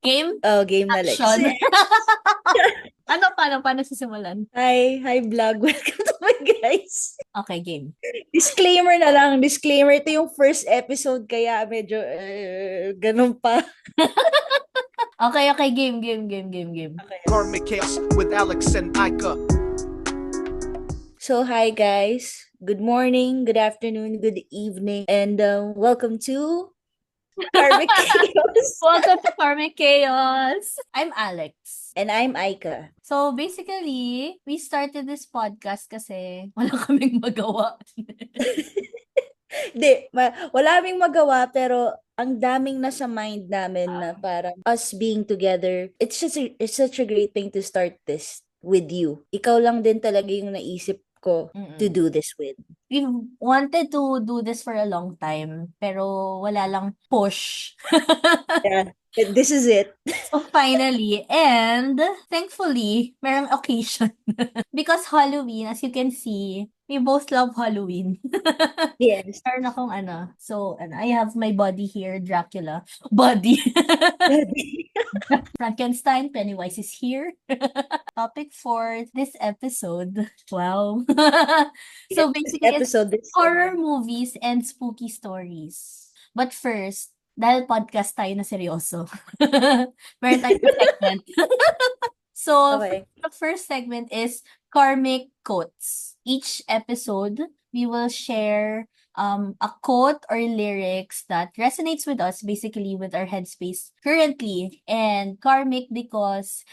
Game? Oh, game na, Lex. Action. Paano sisimulan? Hi vlog. Welcome to my guys. Okay, game. Disclaimer na lang. Disclaimer, ito yung first episode kaya medyo ganun pa. Okay, game. Okay. KARMIC CHAOS with Alex and Aika. So, hi guys. Good morning, good afternoon, good evening, and welcome to Karmic Chaos. Welcome to KARMIC CHAOS. I'm Alex. And I'm Aika. So, basically, we started this podcast kasi wala kaming magawa. Hindi, wala kaming magawa pero ang daming nasa mind namin na parang us being together, it's such a great thing to start this with you. Ikaw lang din talaga yung naisip ko to Mm-mm. do this with. We wanted to do this for a long time, pero wala lang push. Yeah, this is it. So finally, and thankfully, merong occasion. Because Halloween, as you can see, we both love Halloween. Yes. Meron akong I have my body here, Dracula. Body. Frankenstein, Pennywise is here. Topic for this episode. Wow. So This basically, it's episode this horror movies and spooky stories. But first, dahil podcast tayo na seryoso, meron tayong segment. So, Okay. the first segment is Karmic Quotes. Each episode, we will share a quote or lyrics that resonates with us, basically with our headspace currently. And karmic because,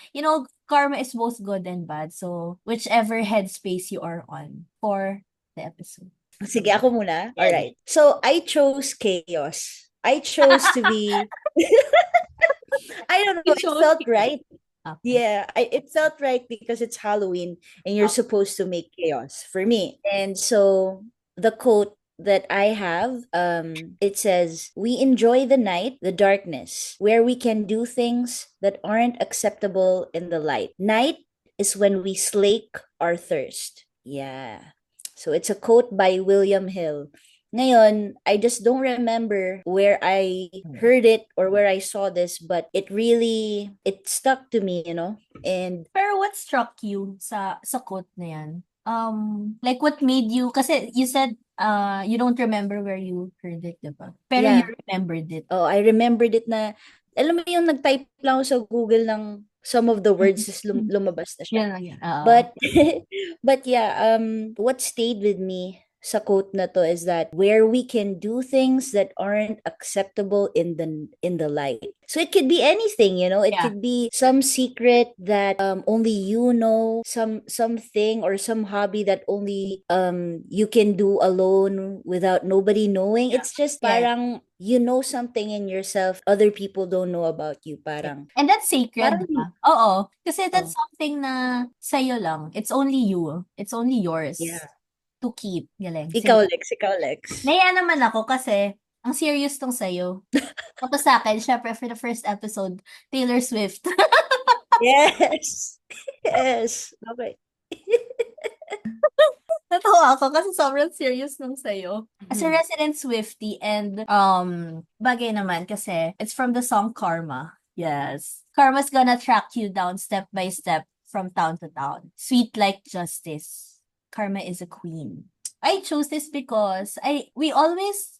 karma is both good and bad. So, whichever headspace you are on for the episode. Sige, ako muna. Yes. All right. So, I chose chaos. I chose to be I don't know, You it chose felt chaos. right. Okay. Yeah, it felt right because it's Halloween and you're supposed to make chaos for me. And so the quote that I have, it says, "We enjoy the night, the darkness, where we can do things that aren't acceptable in the light. Night is when we slake our thirst." Yeah. So it's a quote by William Hill. Ngayon, I just don't remember where I heard it or where I saw this, but it stuck to me, And Pero what struck you sa quote na yan? Like what made you, kasi you said you don't remember where you heard it, diba? Pero you yeah, remembered it. oh, I remembered it na, alam mo yung nag-type lang ako sa Google ng some of the words is lumabas na siya. Yan lang yan. Oo. But but yeah, what stayed with me sa quote na to is that where we can do things that aren't acceptable in the light. So it could be anything, It Yeah. could be some secret that only you know, something or some hobby that only you can do alone without nobody knowing. Yeah. It's just Yeah. parang you know something in yourself other people don't know about you. Parang And that's sacred, parang diba? Oo. Kasi that's oh, something na sa'yo lang. It's only you. It's only yours yeah. to keep. Galing. Ikaw Lex. Naya naman ako kasi ang serious tong sa'yo. Tapos sa akin, syempre for the first episode, Taylor Swift. Yes. Yes. Okay. Natawa ako kasi sobrang serious nung sa'yo. As a Mhm. resident Swiftie and bagay naman kasi it's from the song Karma. Yes. Karma's gonna track you down step by step from town to town. Sweet like justice. Karma is a queen. I chose this because we always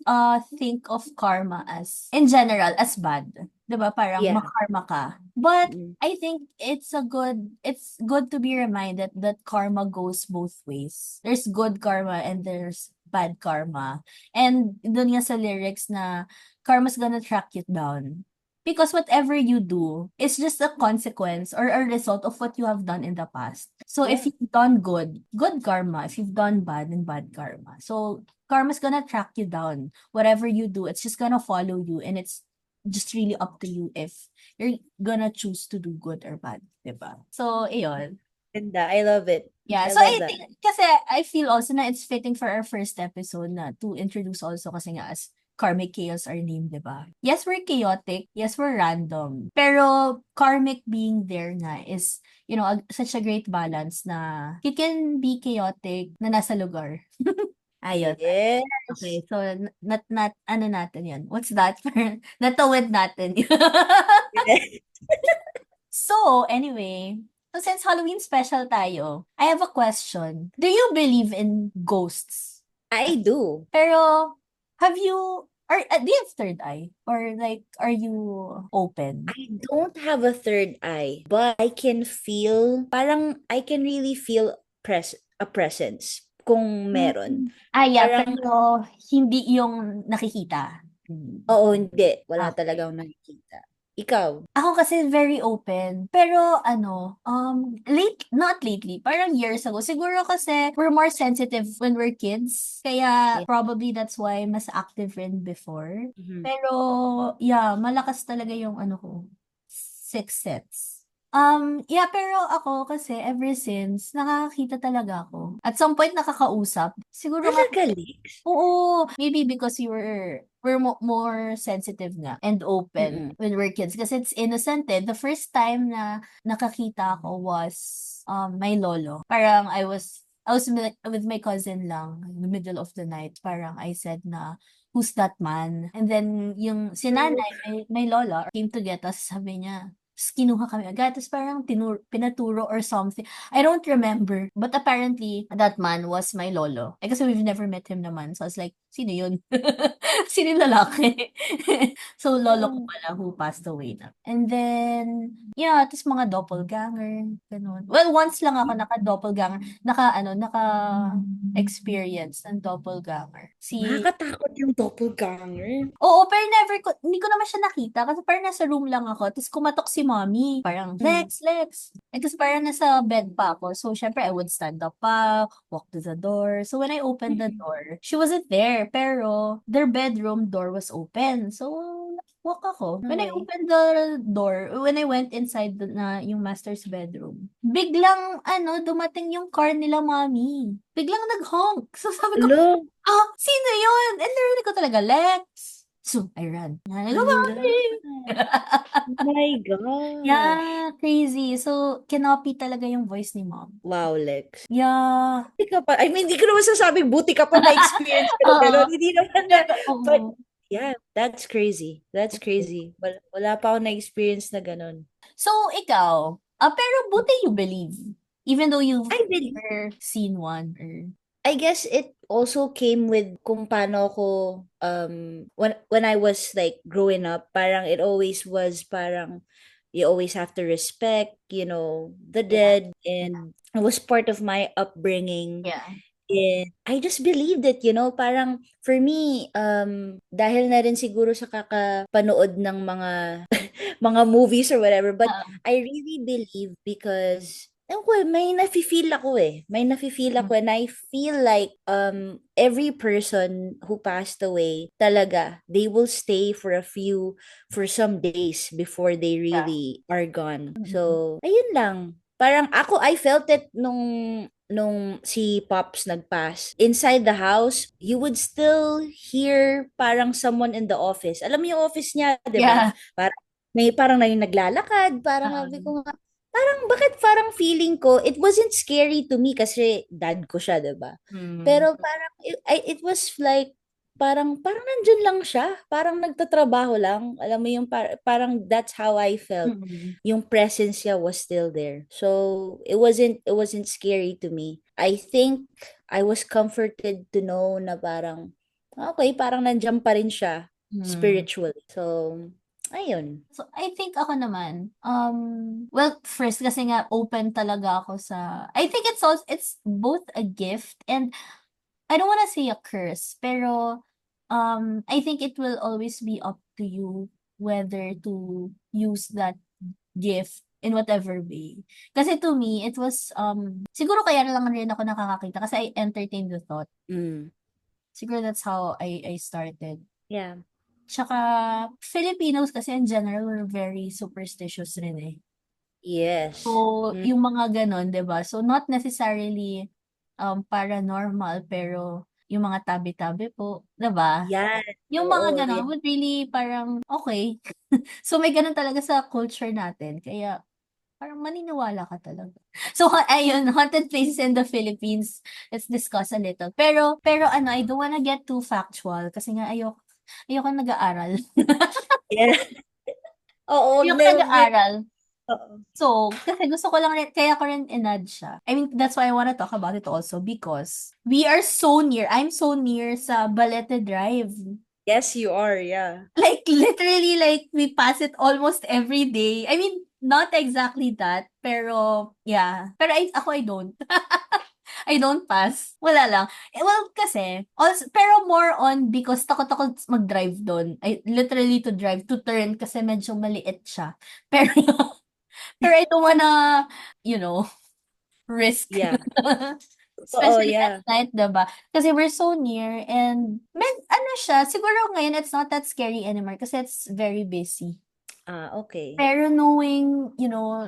think of karma as in general as bad. 'Di ba? Parang Yeah. makarma ka. But Mm. I think it's good to be reminded that karma goes both ways. There's good karma and there's bad karma. And doon nga sa lyrics na karma's gonna track you down. Because whatever you do is just a consequence or a result of what you have done in the past. So if Yeah. you've done good, good karma. If you've done bad, then bad karma. So karma's gonna track you down. Whatever you do, it's just gonna follow you and it's just really up to you if you're gonna choose to do good or bad, diba? So, ayun. Ganda. I love it. Yeah, I so love I that. think, kasi I feel also na it's fitting for our first episode na to introduce also kasi nga as Karmic Chaos our name, diba? Yes, we're chaotic. Yes, we're random. Pero karmic being there nga is, such a great balance na you can be chaotic na nasa lugar. Ayun. Yes. Okay, so ano natin yun? What's that? Natawid natin. Yes. So, anyway, so since Halloween special tayo, I have a question. Do you believe in ghosts? I do. Pero, have you, or do you have third eye? Or like, are you open? I don't have a third eye, but I can feel, parang I can really feel a presence kung meron. Yeah, Parang, pero hindi yung nakikita. oo, hindi. Wala Okay. talagang nakikita. Ikaw? Ako kasi very open. Pero ano, not lately, parang years ago. Siguro kasi we're more sensitive when we're kids. Kaya Yeah. probably that's why mas active rin before. Mhm. Pero yeah, malakas talaga yung ano ko, sixth sense. Yeah, pero ako kasi ever since, nakakakita talaga ako. At some point nakakausap. Siguro nga Talaga, Lex? oo, maybe because we're more sensitive nga and open Mm-mm. when we're kids kasi it's innocent eh. The first time na nakakita ko was my lolo. Parang I was with my cousin lang in the middle of the night. Parang I said na, who's that man? And then yung si nanay, my lola, came to get us. Sabi niya, tapos kinuha kami agad. Tapos parang pinaturo or something. I don't remember. But apparently, that man was my lolo. Kasi we've never met him naman. So I was like, sino yun? Sino yung lalaki? So, lolo ko Oh. pala who passed away na. And then, yeah, tapos mga doppelganger. Ganun. Well, once lang ako naka-doppelganger. Naka-experience ng doppelganger. Nakakatakot yung doppelganger. Oo, pero hindi ko naman siya nakita kasi parang nasa room lang ako. Tapos kumatok si mommy. Parang, Lex, Lex. Eh, kasi parang nasa bed pa ako. So, syempre, I would stand up pa, walk to the door. So, when I opened the door, she wasn't there. Pero, their bedroom door was open. So, walk ako. When I Okay. opened the door, when I went inside yung master's bedroom, biglang, dumating yung car nila, mommy. Biglang nag-honk. So, sabi ko, Ala, sino yun? And narinig ko talaga, Lex. So, I ran. Sabi ko, ala. "Mommy!" Oh my gosh. Yeah, crazy. So, kinopy talaga yung voice ni mom. Wow, Lex. Yeah. Buti ka pa. I mean, hindi ko naman sasabing buti ka pa na-experience ka ng Oo. gano'n. Hindi naman na. Pero, But, oo. yeah, that's crazy. That's crazy. Wala pa ako na-experience na gano'n. So, ikaw, pero buti you believe. Even though you've I believe. never seen one or... I guess it also came with kung paano ako, when I was like growing up, parang it always was parang you always have to respect, the Yeah. dead, and it was part of my upbringing. Yeah. And I just believed it, parang for me, dahil na rin siguro sa kakapanood ng mga mga movies or whatever, but I really believe because may nafe-feel ako eh. May nafe-feel ako and I feel like every person who passed away talaga, they will stay for some days before they really are gone. So, ayun lang. Parang ako, I felt it nung si Pops nag-pass. Inside the house, you would still hear parang someone in the office. Alam mo yung office niya, di ba? Yeah. Parang na yung naglalakad. Parang sabi ko nga, parang bakit parang feeling ko, it wasn't scary to me kasi dad ko siya, di ba? Pero parang, it was like, parang nandyan lang siya. Parang nagtatrabaho lang. Alam mo yung parang that's how I felt. Yung presence niya was still there. So, it wasn't scary to me. I think I was comforted to know na parang, okay, parang nandiyan pa rin siya spiritually. So, ayun. So, I think ako naman, well, first kasi nga open talaga ako I think it's both a gift and I don't wanna say a curse, pero I think it will always be up to you whether to use that gift in whatever way. Kasi to me, it was, siguro kaya lang rin ako nakakakita kasi I entertained the thought. Mm. Siguro that's how I started. Yeah. Tsaka, Filipinos kasi in general, we're very superstitious rin eh. Yes. So, yung mga ganon, 'di ba? So, not necessarily paranormal, pero yung mga tabi-tabi po, 'di ba? Yan. Yung Oo, mga ganon yan. would really parang, okay. So, may ganon talaga sa culture natin. Kaya, parang maniniwala ka talaga. So, ayun, haunted places in the Philippines. Let's discuss a little. Pero I don't wanna get too factual kasi nga ayoko nag-aaral. Yeah. Oo, wag Ayoko na, wag na. nag-aaral. Oo. So, kasi gusto ko lang rin, kaya ko rin inad siya. I mean, that's why I wanna talk about it also because we are so near. I'm so near sa Balete Drive. Yes, you are, yeah. Like, literally, like, we pass it almost every day. I mean, not exactly that, pero, yeah. Pero I don't. I don't pass. Wala lang. Well, kasi, also, pero more on because takot ako mag-drive doon. I literally to drive, to turn kasi medyo maliit siya. Pero, pero I don't wanna, you know, risk. Yeah. Oo, Especially at yeah. night, diba? Kasi we're so near and, ano siya, siguro ngayon it's not that scary anymore kasi it's very busy. Okay. Pero knowing,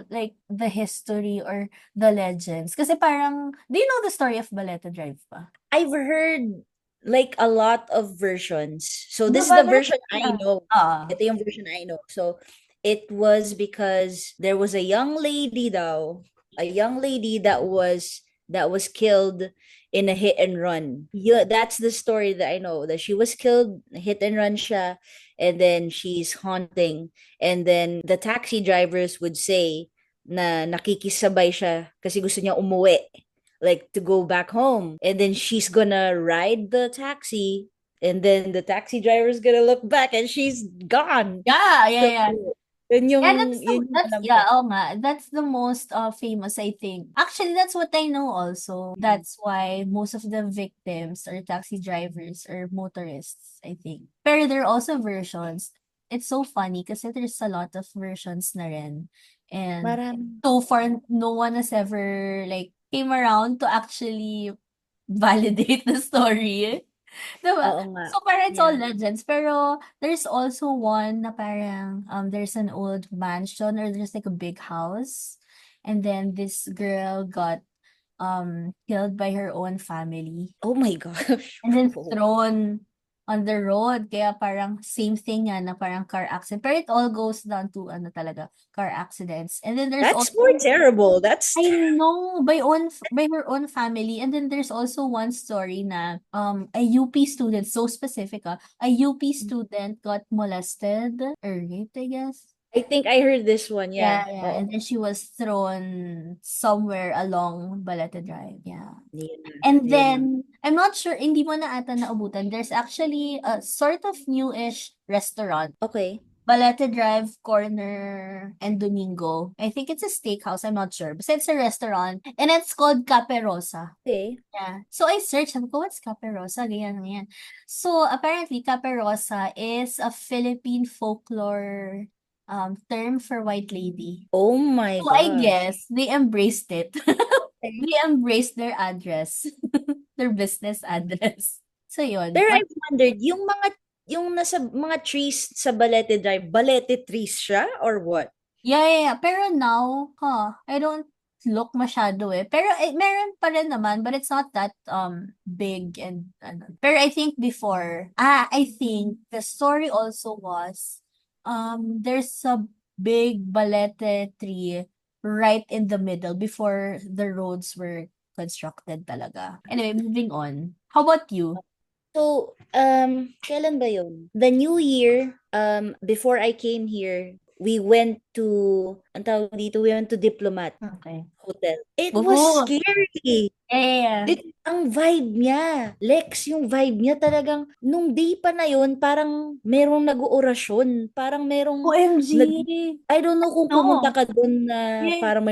like, the history or the legends. Kasi parang, do you know the story of Baleta Drive pa? I've heard like a lot of versions. So this is Diba, the there's, version I yeah. know. Ito yung version I know. So it was because there was a young lady daw, a young lady that was killed in a hit and run. Yeah, that's the story that I know. That she was killed, hit and run siya, and then she's haunting. And then the taxi drivers would say na nakikisabay siya kasi gusto niya umuwi, like to go back home. And then she's gonna ride the taxi, and then the taxi driver's gonna look back and she's gone. Yeah, yeah, So, yeah. yun yung, Yeah, yun yung alam ko. yeah, oo nga. That's the most famous, I think. Actually, that's what I know also. That's why most of the victims are taxi drivers or motorists, I think. Pero there are also versions. It's so funny kasi there's a lot of versions na rin. And Marami. so far, no one has ever, like, came around to actually validate the story. Diba? Oo nga. So, parang it's all Yeah. legends. Pero, there's also one na parang, there's an old mansion or there's like a big house. And then this girl got killed by her own family. Oh my gosh. And then thrown on the road. Kaya parang same thing nga na parang car accident. Pero it all goes down to ano talaga, car accidents. And then there's That's more also terrible. That's I know by her own family, and then there's also one story na a UP student, so specific, a UP student got molested or raped, I guess. I think I heard this one. Yeah, Yeah. yeah, Oo. and then she was thrown somewhere along Balete Drive. Yeah. Yun na. And Yun na. then I'm not sure, hindi mo na ata naubutan. There's actually a sort of newish restaurant, Okay. Balete Drive, Corner, and Domingo. I think it's a steakhouse. I'm not sure. But it's a restaurant. And it's called Caperosa. Okay. Yeah. So I searched, sabi ko, what's Caperosa? Ganyan, ganyan. So apparently, Caperosa is a Philippine folklore term for white lady. Oh my So I gosh. guess they embraced it. Okay. They embraced their address. Their business address. So yun. Pero I've wondered, yung nasa mga trees sa Balete Drive, Balete trees siya or what? Yeah, yeah, yeah. Pero now, I don't look masyado eh. Pero meron pa rin naman, but it's not that big and ano. Pero I think before, I think the story also was there's a big balete tree right in the middle before the roads were constructed talaga. Anyway, moving on. How about you? So, kailan ba yun? The New Year, before I came here, we went to, ang tawag dito, we went to Diplomat Okay. Hotel. It was Oo. scary. Yeah. Ang vibe niya, Lex, yung vibe niya talagang, nung day pa na yun, parang merong nag-oorasyon. Parang merong, OMG. I don't know kung pumunta No. ka doon na Yeah. parang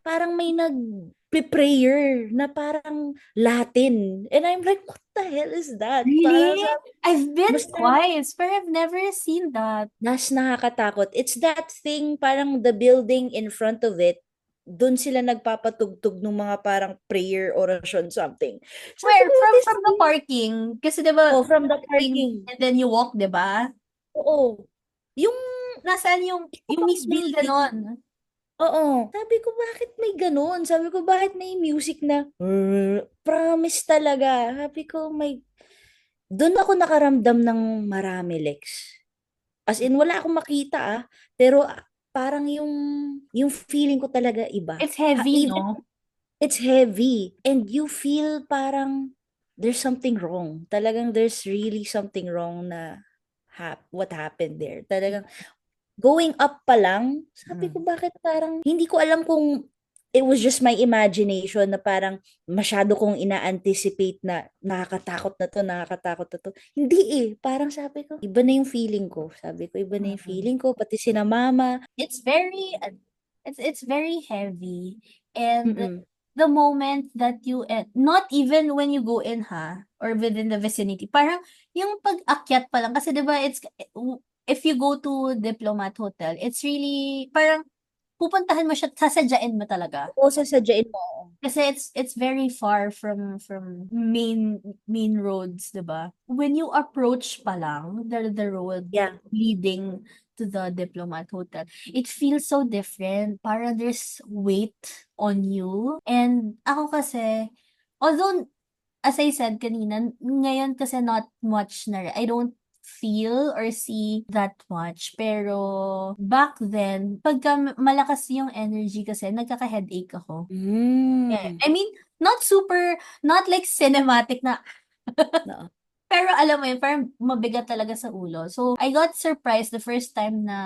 parang may prayer na parang Latin. And I'm like, what the hell is that? Parang Really? I've been basta, twice, but I've never seen that. nakakatakot. It's that thing, parang the building in front of it, doon sila nagpapatugtog ng mga parang prayer, orasyon, something. Sabi Where? ko, what is From the this? parking. Kasi diba, Oh, from the parking parking. and then you walk, diba? Oo. Yung Nasaan yung pang mismong building. ganon? Oo. Sabi ko, bakit may ganun? Sabi ko, bakit may music na, promise talaga. Sabi ko, doon ako nakaramdam ng marami, Lex. As in, wala akong makita pero parang yung feeling ko talaga iba. It's heavy, Even no? it's heavy and you feel parang there's something wrong. Talagang there's really something wrong na what happened there. Talagang going up pa lang, sabi ko Mm. bakit parang hindi ko alam kung it was just my imagination na parang masyado kong ina-anticipate na nakakatakot na to. Hindi eh, parang sabi ko, iba na yung feeling ko. Sabi ko, iba na yung Mm. feeling ko, pati sina mama. It's very it's very heavy, and Mm-mm. the moment that you not even when you go in or within the vicinity, parang yung pag-akyat pa lang kasi 'di ba if you go to Diplomat Hotel, it's really parang pupuntahan mo siya, sasadyain mo talaga. Oo, sasadyain mo. Kasi it's very far from main roads, 'di ba? When you approach pa lang the road Yeah. leading to the Diplomat Hotel, it feels so different. Parang there's weight on you. And ako kasi, although as I said kanina, ngayon kasi not much na I don't feel or see that much. Pero back then, pagka malakas yung energy kasi, nagkaka-headache ako. Yeah. Mm. I mean, not like cinematic na, Oo. pero alam mo yun, parang mabigat talaga sa ulo. So, I got surprised the first time na,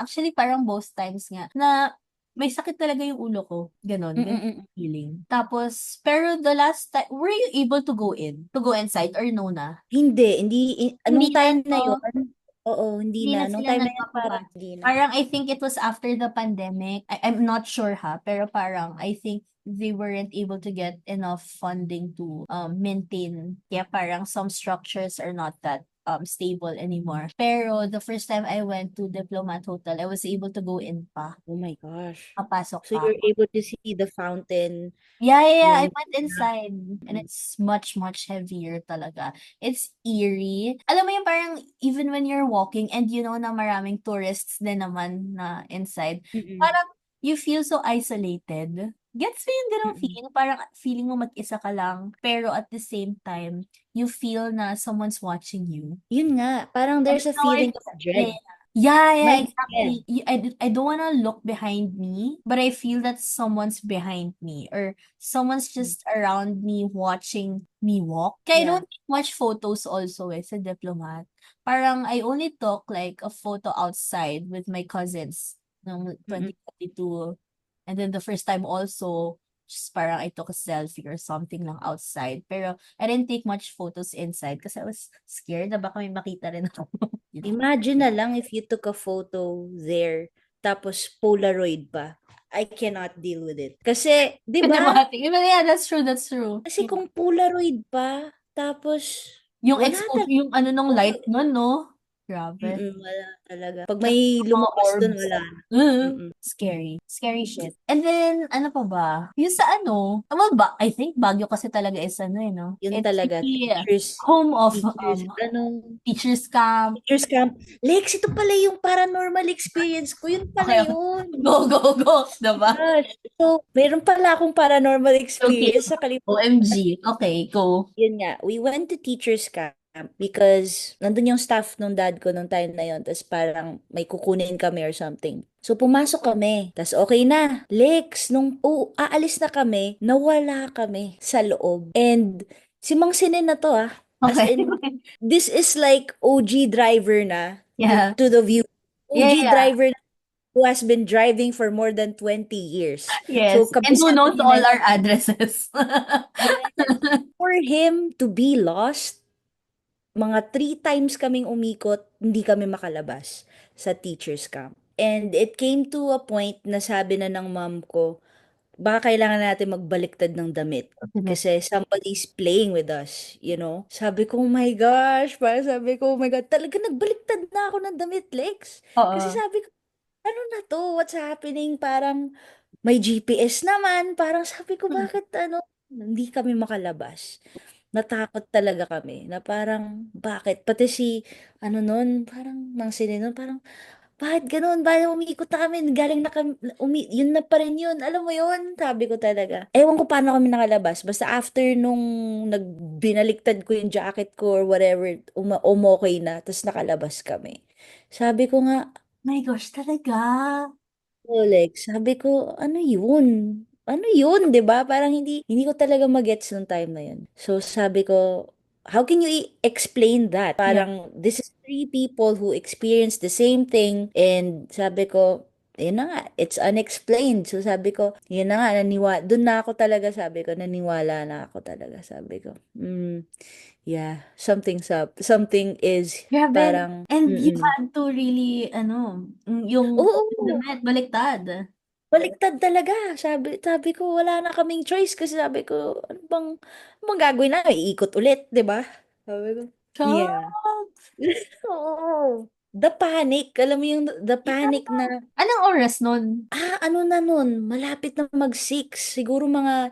actually parang both times nga, na may sakit talaga yung ulo ko. Ganon Mm-mm. feeling. Tapos, pero the last time, were you able to go in? To go inside or no na? Hindi, Hindi nung na, time na no? yun, oo, hindi Hindi na na. Nung sila time na yun, parang nagpapapasok. hindi na. Parang I think it was after the pandemic. I'm not sure pero parang I think they weren't able to get enough funding to maintain. Kaya parang some structures are not that stable anymore. Pero the first time I went to Diplomat Hotel, I was able to go in pa. Oh my gosh. Papasok So pa you're ako. able to see the fountain Yeah, I nung went inside and mm, it's much, much heavier talaga. It's eerie. Alam mo yung parang even when you're walking and you know na maraming tourists din naman na inside, mm, parang you feel so isolated. Gets mo yung ganong mm. feeling? Parang feeling mo mag-isa ka lang, pero at the same time, you feel na someone's watching you. Yun nga, parang And there's a it's so hard feeling to of explain. dread. Yeah, Yeah. exactly. I don't wanna look behind me, but I feel that someone's behind me or someone's just around me watching me walk. Kaya I Yeah. don't take much photos also sa Diplomat. Parang I only took like a photo outside with my cousins noong Mm-mm. 2022. And then the first time also, just parang I took a selfie or something lang outside. Pero I didn't take much photos inside kasi I was scared na baka may makita rin ako. Imagine na lang if you took a photo there, tapos Polaroid pa. I cannot deal with it. Kasi, di ba? Cinematic. Yeah, that's true, that's true. Kasi kung Polaroid pa, tapos Yung wala exposure, talaga. yung ano nung light nun, no? Grabe. Wala talaga. Pag Tsaka may mga lumabas dun, orbs. wala na. Mm-mm. Scary. Scary shit. And then, ano pa ba? Yung sa ano, well, I think Baguio kasi talaga is ano no? Yun It's talaga, the teachers, home of teachers, ano, teachers camp. teachers camp. Lex, ito pala yung paranormal experience ko. Yun pala Okay, yun. go, go, go. Diba? Gosh. So, meron pala akong paranormal Okay. experience sa OMG. Okay, go. Yun nga, we went to teachers camp because nandun yung staff nung dad ko nung time na yun. Tapos parang may kukunin kami or something. So pumasok kami. Tapos okay na. Lex, nung aalis na kami, nawala kami sa loob. And si Mang Sinen na to as Okay. in, this is like OG driver na Yeah. to the view. Yeah, OG yeah. driver who has been driving for more than 20 years. So Yes. And who kabisado knows niya na all yun. our addresses? Yes. For him to be lost, mga 3 times kaming umikot, hindi kami makalabas sa teacher's camp. And it came to a point na sabi na ng mom ko, baka kailangan natin magbaliktad ng damit. Kasi somebody's playing with us, you know? Sabi ko, oh my gosh, parang sabi ko, oh my God, talaga nagbaliktad na ako ng damit, Lex. Kasi Oo. sabi ko, ano na to? What's happening? Parang may GPS naman. Parang sabi ko, bakit ano? Hindi kami makalabas. Natakot talaga kami na parang bakit? Pati si ano nun, parang Mang Sine nun, parang bakit ganun? Bakit umiikot na kami? Galing na kami, yun na pa rin yun. Alam mo yun? Sabi ko talaga. Ewan ko paano kami nakalabas. Basta after nung binaliktad ko yung jacket ko or whatever, umokay na. Tapos nakalabas kami. Sabi ko nga, My gosh, talaga. Rolex, sabi ko, ano yun? Ano yun, 'di ba? Parang hindi ko talaga magets nung time na yun. So sabi ko, how can you explain that? Yeah. Parang, this is three people who experience the same thing, and sabi ko, yun na nga, it's unexplained. So sabi ko, yun na nga, dun na ako talaga, sabi ko, naniwala na ako talaga, sabi ko. Yeah, something's up. Something is Grabe. parang, And you mm. had to really, yung Oo, damit, baliktad. baliktad talaga. Sabi ko, wala na kaming choice kasi sabi ko, ano bang gagawin na? Iikot ulit, di ba? Sabi ko, yeah. Chop! Oo. The panic. Alam mo yung the panic na, Anong oras nun? ano na nun, malapit na mag-6. Siguro mga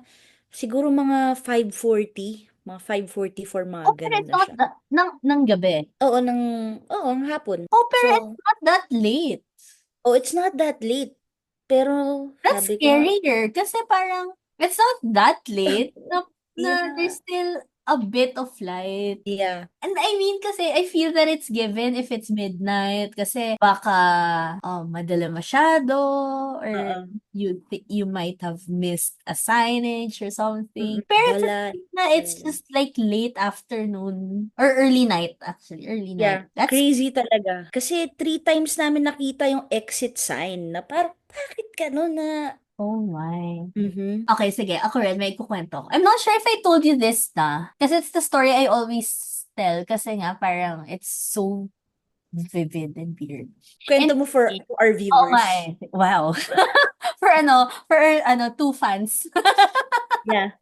5:40. Mga 5:44, mga Oh, pero ganun it's na not siya. that, ng gabi. Oo, ang hapon. Oh, pero it's So, not that late. oh, it's not that late. Pero, That's sabi ko nga, scarier. Kasi parang, it's not that late na yeah, there's still a bit of light. yeah, And I mean kasi I feel that it's given if it's midnight kasi baka madilim masyado or oo. you might have missed a signage or something. Pero it's a Wala. thing na it's just like late afternoon or early night actually, early night. Yeah, That's crazy talaga. Kasi 3 times namin nakita yung exit sign na parang, bakit gano'n na, oh my. mhm. Okay, sige. Ako rin, may kukwento. I'm not sure if I told you this na. Kasi it's the story I always tell. Kasi nga, parang it's so vivid and weird. Kwento And mo for our oh viewers. my, wow. For two fans. Yeah.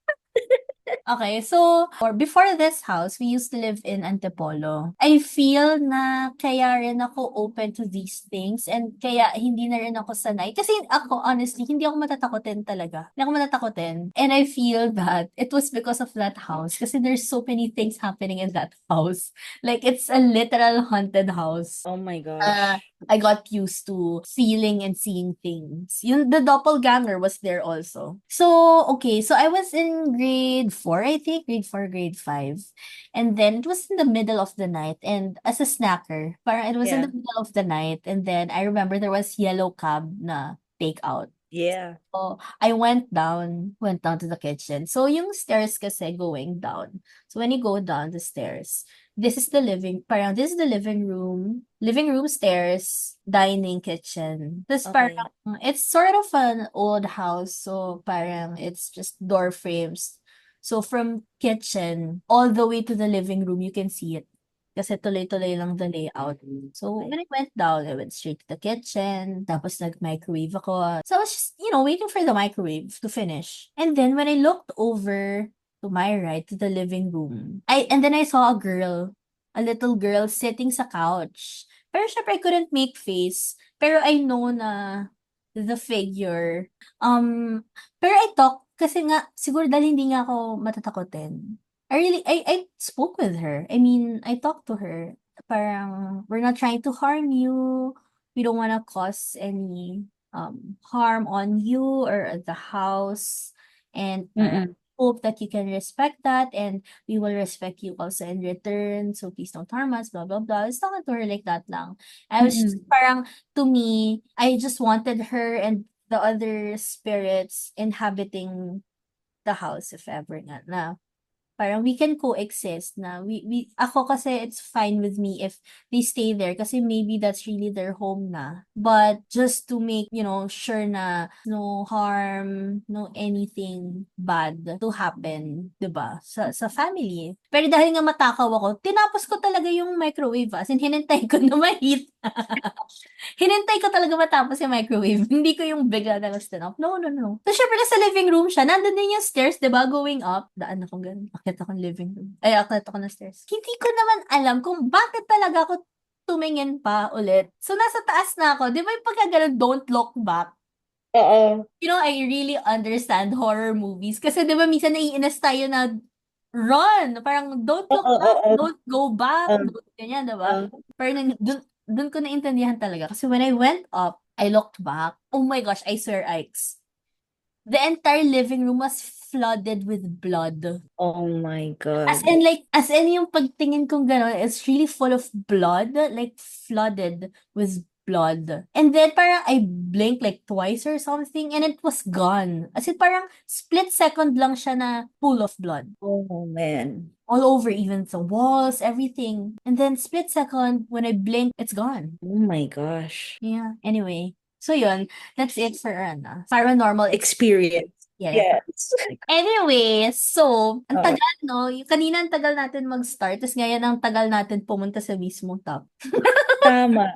Okay, so before this house, we used to live in Antipolo. I feel na kaya rin ako open to these things and kaya hindi na rin ako sanay. Kasi ako, honestly, hindi ako matatakotin talaga. Hindi ako matatakotin. And I feel that it was because of that house. Kasi there's so many things happening in that house. Like, it's a literal haunted house. Oh my gosh. I got used to feeling and seeing things. The doppelganger was there also. So, okay, so I was in grade 4, I think, grade 4, grade 5. And then it was in the middle of the night and as a snacker, parang it was in Yeah. the middle of the night and then I remember there was yellow cab na takeout. Yeah. So, I went down to the kitchen. So, yung stairs kasi going down. So, when you go down the stairs, this is the living room stairs, dining, kitchen. This Okay. parang, it's sort of an old house. So, parang it's just door frames. So, from kitchen all the way to the living room, you can see it. Kasi tuloy-tuloy lang the layout. So, when I went down, I went straight to the kitchen. Tapos nag-microwave ako. So, I was just, waiting for the microwave to finish. And then, when I looked over to my right, to the living room, and then I saw a little girl sitting sa couch. Pero syempre, I couldn't make face. Pero I know na the figure. Pero I talked, kasi nga, siguro dahil hindi nga ako matatakotin. I spoke with her. I mean, I talked to her. Parang, we're not trying to harm you. We don't want to cause any harm on you or the house. And parang, Mm-mm. hope that you can respect that and we will respect you also in return. So please don't harm us, blah, blah, blah. I was talking to her like that lang. I was just Mm-mm. parang, to me, I just wanted her and the other spirits inhabiting the house if ever nga na parang we can coexist na ako kasi it's fine with me if they stay there kasi maybe that's really their home na. But just to make, sure na no harm, no anything bad to happen, 'di ba? Sa family. Pero dahil nga matakaw ako, tinapos ko talaga yung microwave as in hinintay ko na ma-heat. Hinintay ko talaga matapos yung microwave. Hindi ko yung bigla na lang tinap. No, no, no. So, syempre, nasa living room siya. Nandun din yung stairs, di ba? Going up. Daan ako ganun. Akit ako ng living room. Ay, akit ako ng stairs. Hindi ko naman alam kung bakit talaga ako tumingin pa ulit. So, nasa taas na ako. Di ba yung pagka ganun, don't look back? Oo. I really understand horror movies. Kasi di ba minsan naiinis tayo na run. Parang don't look Oo, back, oo. don't go back, Um, don't ganyan, di ba? uh, Pero dun ko naintindihan talaga. Kasi when I went up, I looked back. Oh my gosh, I swear, Ikes. The entire living room was flooded with blood. oh my As God. in like, yung pagtingin kong gano'n, it's really full of blood, like flooded with blood. And then parang I blinked like twice or something and it was gone. As in parang split second lang siya na full of blood. Oh, man. All over, even the walls, everything. And then split second, when I blink, it's gone. Oh my gosh. Yeah. Anyway. So yun, that's it for paranormal Experience. Yeah. Yes. Anyway, so, ang Oo. tagal, no? Yung kanina ang tagal natin mag-start, tapos ngayon ang tagal natin pumunta sa mismong top. Tama.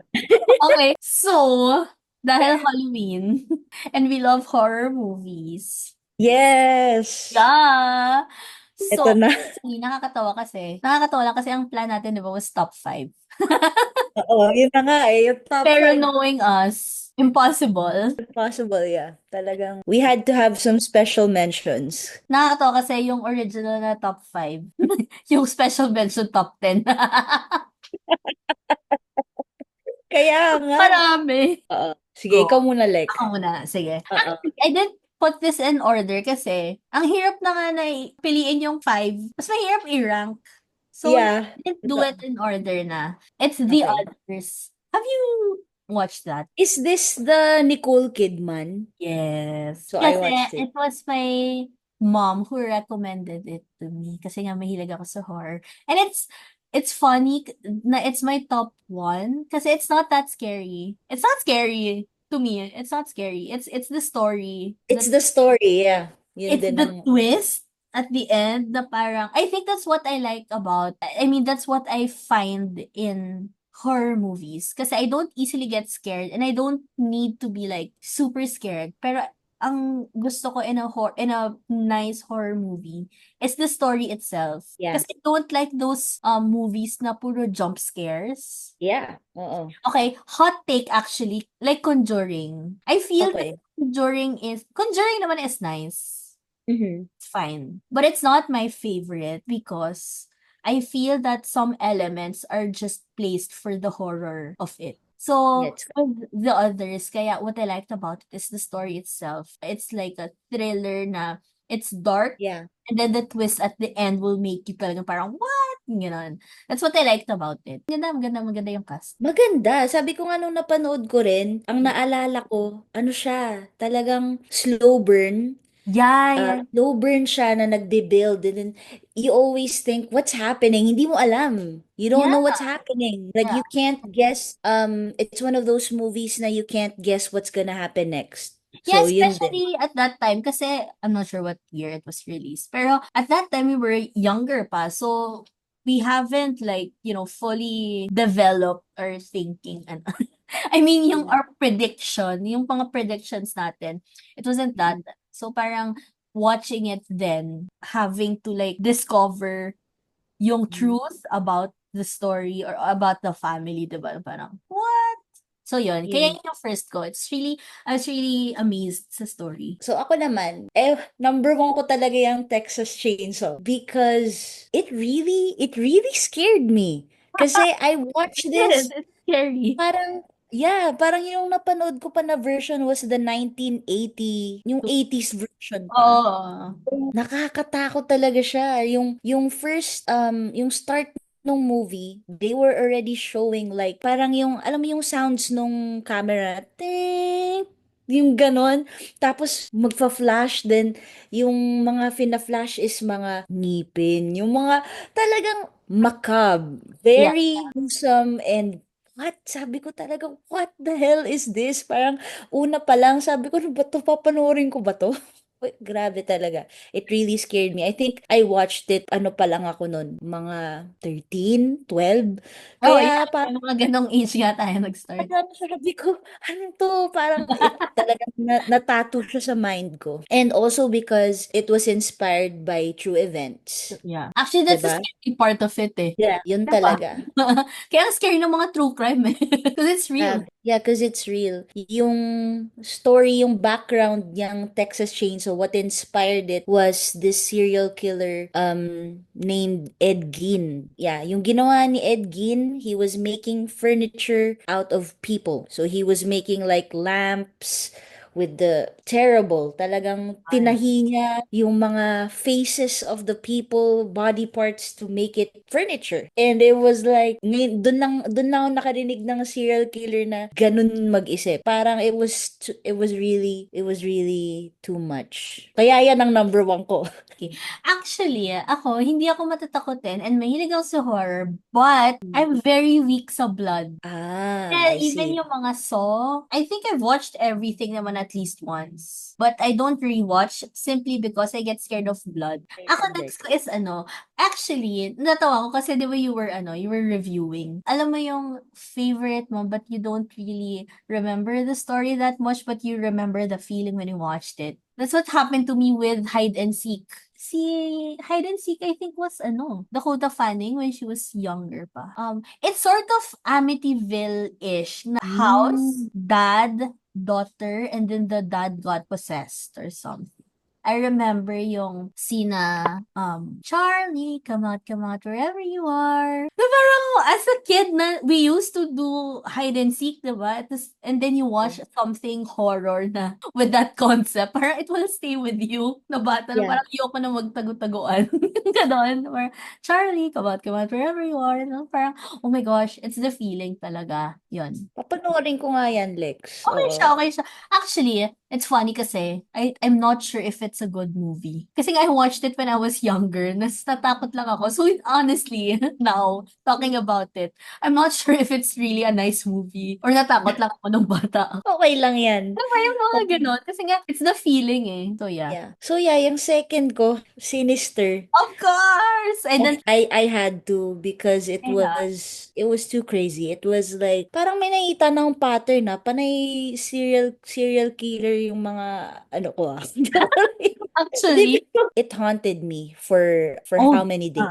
Okay, so, dahil Halloween, and we love horror movies. Yes. Yeah! Ito So, na. nakakatawa lang kasi ang plan natin, di ba, was top 5. Oo, yun na nga eh. Yung top Pero 5 knowing us, impossible. possible, yeah. Talagang, we had to have some special mentions. Nakakatawa kasi yung original na top 5, yung special mention top 10. Kaya nga. Marami. Oo. Sige, ikaw muna, Lek. Ako muna, sige. Oo. I didn't put this in order kasi ang hirap na nga na piliin yung 5. Mas mahirap i-rank. So, Yeah. I didn't do Ito. it in order na. It's The Okay. Others. Have you watched that? Is this the Nicole Kidman? Yes. So, I Kasi watched it. it was my mom who recommended it to me kasi nga mahilig ako sa horror. And it's funny na it's my top 1 kasi it's not that scary. It's not scary to me. It's not scary. It's the story. It's the story, yeah. Yun It's din the ang... twist at the end na parang, I think that's what I like about, I mean, that's what I find in horror movies. Kasi I don't easily get scared and I don't need to be like super scared. Pero ang gusto ko in a nice horror movie is the story itself. Yeah. Kasi I don't like those movies na puro jump scares. Yeah. Oo. Okay, hot take actually, like Conjuring. I feel Okay. that Conjuring naman is nice. Mhm. It's fine. But it's not my favorite because I feel that some elements are just placed for the horror of it. So, Yes. with the others, kaya what I liked about it is the story itself. It's like a thriller na it's dark, Yeah. and then the twist at the end will make you talagang parang, what? Ganon. That's what I liked about it. Maganda yung cast. Maganda. Sabi ko nga nung napanood ko rin, ang naalala ko, ano siya, talagang slow burn. Yeah. Slow burn siya na nagbe-build and then you always think, what's happening? Hindi mo alam. You don't know what's happening. Like, Yeah. you can't guess. It's one of those movies na you can't guess what's gonna happen next. Yeah, So, yun din. especially at that time kasi I'm not sure what year it was released. Pero at that time we were younger pa. So we haven't like, fully developed our thinking and I mean yung our prediction, yung mga predictions natin, it wasn't that. So parang watching it then, having to like discover yung truth about the story or about the family, diba? Parang, what? So yun, kaya yun yung first ko. I was really amazed sa story. So ako naman, number 1 ko talaga yung Texas Chainsaw because it really scared me. Kasi I watched this, It's scary. parang yung napanood ko pa na version was the 1980, yung 80s version pa. Oo. Nakakatakot talaga siya. Yung first, yung start nung movie, they were already showing like, parang yung, alam mo yung sounds nung camera, ting, yung ganon. Tapos, magfa-flash din. Yung mga fina-flash is mga ngipin. Yung mga talagang macabre. Very gruesome and what? Sabi ko talaga, what the hell is this? Parang una pa lang, sabi ko, ano ba to? Papanoorin ko ba to? Uy, grabe talaga. It really scared me. I think I watched it, ano pa lang ako nun, mga 13, 12. Oh, Kaya yeah. May mga ganong age nga tayo nag-start. sabi ko, ano to? Parang talagang natattoo siya sa mind ko. And also because it was inspired by true events. Yeah. Actually, that's the Diba? scary part of it eh. Yeah, yun Diba? talaga. Kaya ang scary ng mga true crime eh. Because it's real. Yeah, because it's real. Yung story, yung background yung Texas Chainsaw, what inspired it was this serial killer named Ed Gein. Yeah, yung ginawa ni Ed Gein, he was making furniture out of people. So he was making like lamps, with the terrible, talagang tinahi niya yung mga faces of the people, body parts to make it furniture. And it was like, doon lang ako nakarinig ng serial killer na ganun mag-isip. Parang it was really too much. Kaya yan ang number one ko. Actually, ako, hindi ako matatakotin and mahilig ako sa horror, but I'm very weak sa blood. I Even see. yung mga Saw, I think I've watched everything naman at least once. But I don't rewatch simply because I get scared of blood. Ako next ko is actually, natawa ko kasi di ba you were reviewing. Alam mo yung favorite mo but you don't really remember the story that much but you remember the feeling when you watched it. That's what happened to me with Hide and Seek. Si Hide and Seek, I think, was Dakota Fanning when she was younger pa. It's sort of Amityville-ish na house, dad, daughter, and then the dad got possessed or something. I remember yung sina, Charlie, come out, wherever you are. Na parang, as a kid, we used to do hide and seek, diba? And then you watch something horror na with that concept. Parang it will stay with you, na bata, na Yeah. parang ayoko na magtago-taguan. Ganon. Parang, Charlie, come out, wherever you are. No? Parang, oh my gosh, it's the feeling talaga. Yun. Papanoorin ko nga yan, Lex. Okay Oo. siya, okay siya. Actually, it's funny kasi I'm not sure if it's a good movie. Kasi I watched it when I was younger. Natakot lang ako. So honestly, now, talking about it, I'm not sure if it's really a nice movie or natakot lang ako nung bata. Okay lang yan. Ano ba yung mga ganon? Kasi nga, it's the feeling eh. So yeah. Yeah. So yeah, yung second ko, Sinister. Of course! And then, I had to because it was too crazy. It was like parang may nakita ng pattern na panay serial killer yung mga ano ko ah. actually, It haunted me for Oh, how many days.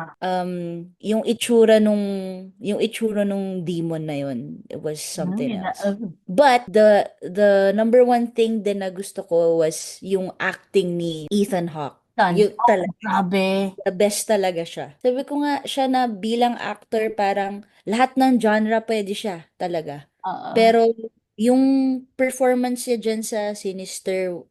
Yung itsura nung demon na yun, it was something else. But the number one thing din na gusto ko was yung acting ni Ethan Hawke. Yung talaga, grabe. the best talaga siya. Sabi ko nga, siya na bilang actor, parang lahat ng genre pwede siya talaga. Pero yung performance niya dyan sa Sinister,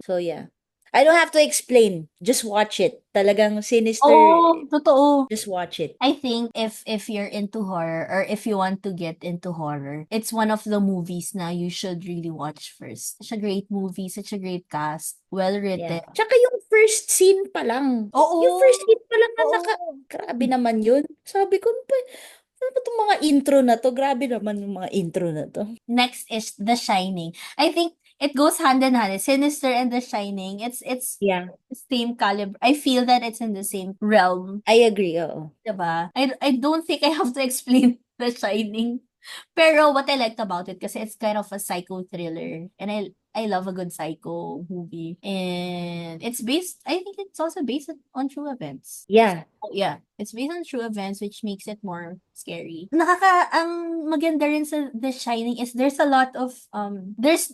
so yeah. I don't have to explain. Just watch it. Talagang Sinister, Oo, totoo. just watch it. I think if you're into horror or if you want to get into horror, it's one of the movies na you should really watch first. Such a great movie, such a great cast, well written. Yeah. Tsaka yung first scene pa lang. Oo. Yung first scene pa lang na Oo. grabe naman yun. Sabi ko, ano ba itong mga intro na to? Grabe naman yung mga intro na to. Next is The Shining. I think it goes hand in hand. Sinister and The Shining. It's Yeah. the same caliber. I feel that it's in the same realm. I agree, oo. Diba? I don't think I have to explain The Shining. Pero what I liked about it kasi it's kind of a psycho thriller. And I love a good psycho movie. And I think it's also based on true events. Yeah. Oh, yeah. It's based on true events which makes it more scary. Ang maganda rin sa The Shining is there's a lot of,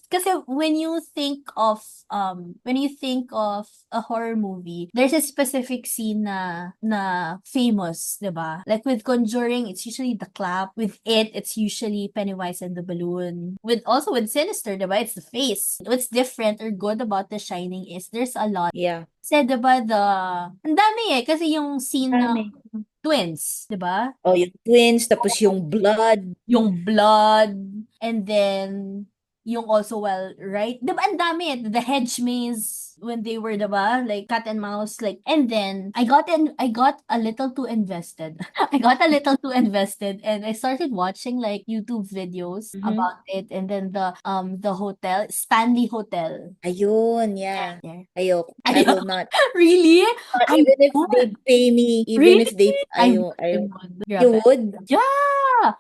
kasi when you think of a horror movie, there's a specific scene na famous, diba? Like with Conjuring, it's usually the clap. With It, it's usually Pennywise and the balloon. With Sinister, diba? It's the face. What's different or good about The Shining is there's a lot. Yeah. Kasi diba ang dami kasi yung scene Dami. ng twins, diba? Oh, yung twins, tapos yung blood. Yung blood, and then yung also right? Diba ang dami the hedge maze when they were diba like cat and mouse like, and then I got a little too invested. I got a little too invested and I started watching like YouTube videos about it, and then the hotel, Stanley Hotel. Ayun, yeah. Ayoko. I Ayoko. will not. Really? Even if they pay me, even if they, I ayoko. would. You would? Yeah!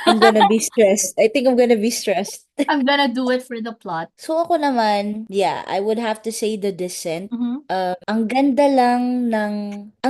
I'm gonna be stressed. I think I'm gonna be stressed. I'm gonna do it for the plot. So ako naman, yeah, I would have to say The Descent. Mhm. Ang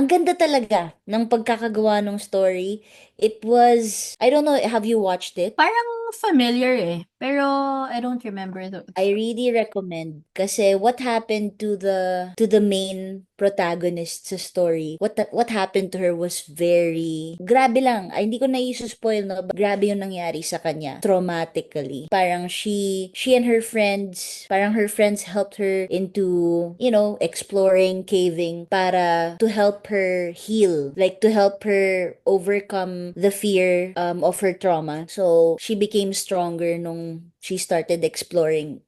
ganda talaga ng pagkakagawa ng story. It was, I don't know, have you watched it? Parang familiar pero I don't remember I really recommend kasi what happened to the main protagonist sa story, what happened to her was very grabe lang. Ay, hindi ko na i-spoil, no, but grabe yung nangyari sa kanya traumatically. Parang she and her friends, parang her friends helped her into, exploring, caving para to help her heal, like to help her overcome the fear of her trauma. So she became stronger nung she started exploring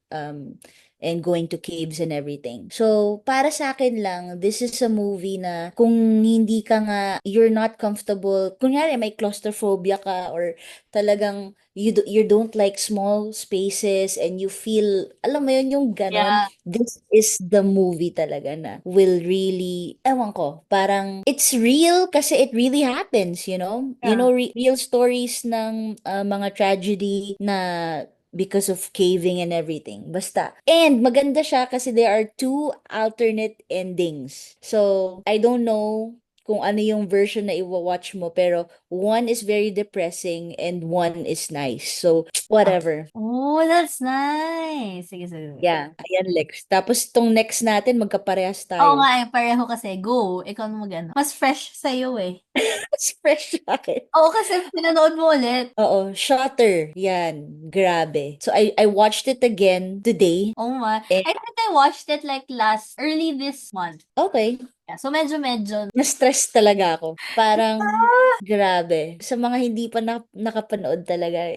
and going to caves and everything. So, para sa akin lang, this is a movie na kung hindi ka nga, you're not comfortable, kunyari may claustrophobia ka or talagang you don't like small spaces and you feel, alam mo yun, yung ganon, Yeah. this is the movie talaga na will really, ewan ko, parang it's real kasi it really happens, you know? You Yeah. know, real stories ng mga tragedy na because of caving and everything. Basta. And maganda siya kasi there are two alternate endings. So, I don't know kung ano yung version na i-watch mo, pero one is very depressing and one is nice. So, whatever. Oh, that's nice. Sige, sige, sige. Yeah, ayan Lex. Tapos tong next natin, magkaparehas Oo tayo. nga eh, pareho kasi. Go. Ikaw na mag-ano. Mas fresh sa'yo eh. Mas fresh sa akin. Oo, kasi pinanood mo ulit. Oo, Shutter. Yan, grabe. So, I watched it again today. Oh my. And, I think I watched it like early this month. okay, Yeah, so medyo. na-stress talaga ako. Parang, Ah! grabe. Sa mga hindi pa nakapanood talaga,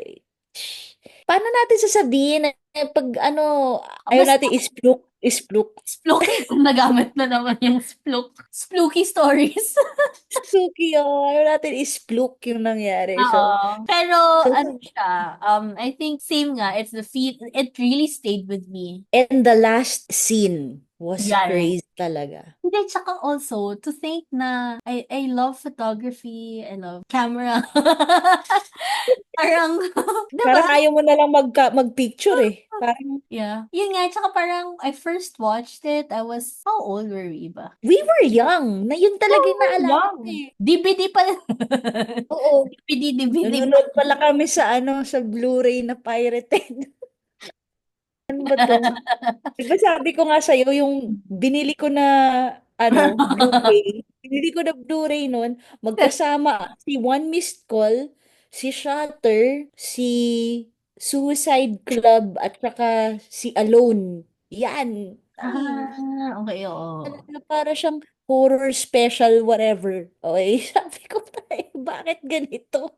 paano natin sasabihin na pag ayaw Basta natin ispluk. splook. Nagamit na naman yung splook. Spooky stories. Spooky, ayaw natin ispluk yung nangyari. So, Oo. Pero, so, ano siya, I think same nga, it's the feel, it really stayed with me. and the last scene was Yan. crazy talaga. Hindi, tsaka also, to think na I love photography, I love camera. Parang, di ba? Parang ayaw mo na lang magpicture eh. Parang, Yeah. Yun nga, tsaka parang I first watched it, I was, how old were we ba? we were young. Na yun talaga yung naalala ko Young. eh. DVD pa. Oo. DVD pa. Nanonood pala kami sa Blu-ray na pirated. Ano ba to? Di ba sabi ko nga sa'yo, yung binili ko na, Blu-ray nun, magkasama si One Missed Call, si Shutter, si Suicide Club, at saka si Alone. Yan. Ay, Okay, oo. na para siyang horror special whatever. Okay, sabi ko tayo, bakit ganito?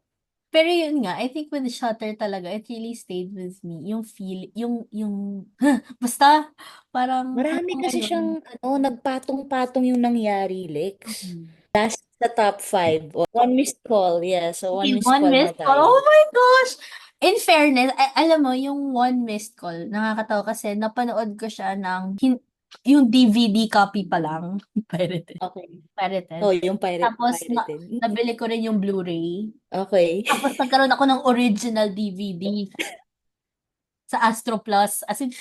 Pero yun nga, I think with Shutter talaga, it really stayed with me. Yung feel, basta, parang, Marami hanggang kasi ngayon. siyang, nagpatong-patong yung nangyari, Lex. Mhm. Last sa top 5. One missed call. Yeah, so one Okay, missed one call na missed call. tayo. Oh my gosh! In fairness, alam mo, yung one missed call, nakakatawa kasi napanood ko siya yung DVD copy pa lang. Pirated. Okay. Pirated. Oh, yung Tapos, pirated. nabili ko rin yung Blu-ray. Okay. Tapos, nagkaroon ako ng original DVD sa Astro Plus. As in,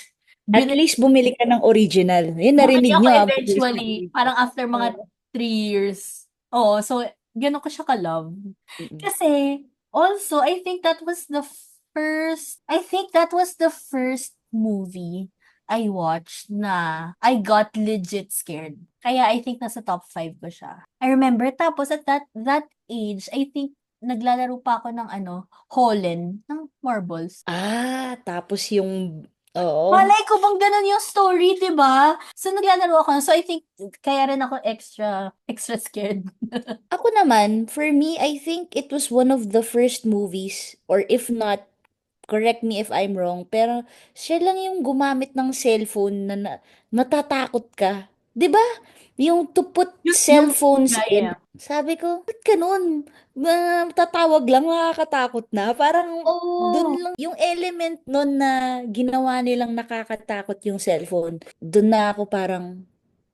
At binili least bumili ka ng original. Yun, bumili narinig ako nyo, bumili sa eventually, original. parang after mga Oh. 3 years. Oo, so, ganun ko siya ka-love. Mm-mm. Kasi, also, I think that was the first movie I watched na I got legit scared. Kaya I think nasa top 5 ko siya. I remember, tapos at that age, I think naglalaro pa ako ng Holland, ng marbles. Tapos yung, oo. Malay ko bang ganun yung story, di ba? So, naglalaro ako. So, I think, kaya rin ako extra scared. Ako naman, for me, I think it was one of the first movies, or if not, correct me if I'm wrong, pero siya lang yung gumamit ng cellphone na, matatakot ka. 'Di ba? Yung to put cellphones Yeah, in. yeah. Sabi ko, ba't ganun? Tatawag lang, nakakatakot na. Parang dun Oo. lang, yung element nun na ginawa nilang nakakatakot yung cellphone, dun na ako parang,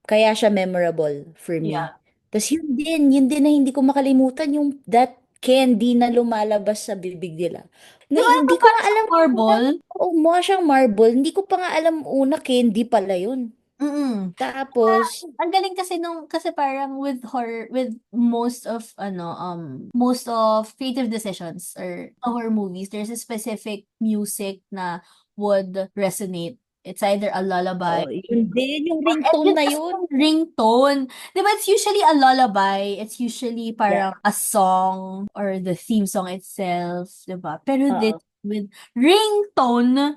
kaya siya memorable for me. Yeah. Tapos yun din na hindi ko makalimutan yung that candy na lumalabas sa bibig nila. Di Na ba ito hindi ko parang nga sa alam una, marble? mukha siyang marble. Hindi ko pa nga alam una candy pala yun. Mm. Tapos, Ang galing kasi kasi parang with horror, with most of creative decisions or horror movies, there's a specific music na would resonate It's either a lullaby. Oo, yun din yung And ringtone yun na kasi yun. yung ringtone. Di ba, it's usually a lullaby. It's usually Yeah. parang a song or the theme song itself. Di ba? Pero this Oo. with ringtone,